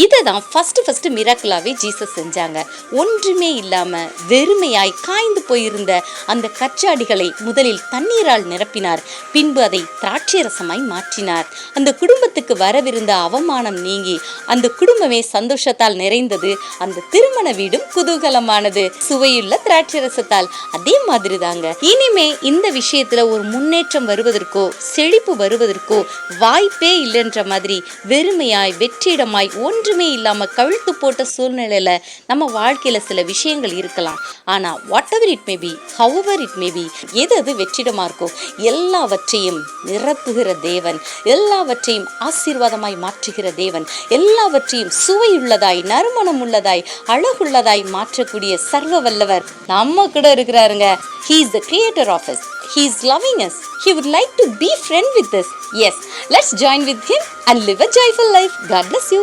இதை தான் first மிராக்கிளாவே Jesus செஞ்சாங்க. ஒன்றுமே இல்லாம வெறுமையாய் காய்ந்து போயிருந்த அந்த கச்சாடிகளை முதலில் தண்ணீரால் நிரப்பினார். பின்பு அதை திராட்சை ரசமாய் மாற்றினார். அந்த குடும்பத்துக்கு வரவிருந்த அவமானம் நீங்கி அந்த குடும்பமே சந்தோஷத்தால் நிறைந்தது. அந்த திருமண வீடும் குதூகலமானது சுவையுள்ள திராட்சை ரசத்தால். அதே மாதிரி தாங்க இனிமே இந்த விஷயத்துல ஒரு முன்னேற்றம் வருவதற்கோ செழிப்பு வருவதற்கோ வாய்ப்பே இல்லைன்ற மாதிரி வெறுமையாய் வெற்றிடமாய் ஒன்றுமே இல்லாம கழுத்து போட்ட சூழ்நிலையில நம்ம வாழ்க்கையில சில விஷயங்கள் இருக்கலாம். ஆனா what ever it may be, however it may be, எது வெற்றிடமா இருக்கோ எல்லாவற்றையும் நிரப்புகிற தேவன், எல்லாவற்றையும் ஆசீர்வாதமாய் மாற்றுகிற தேவன், எல்லாவற்றையும் சுவையுள்ளதாய் நறுமணம் உள்ளதாய் அழகுள்ளதாய் மாற்றக்கூடிய சர்வ வல்லவர் நம்ம கூட இருக்கிறாருங்க. He is the creator of us. He is loving us. He would like to be friend with us. Yes, let's join with him and live a joyful life. God bless you.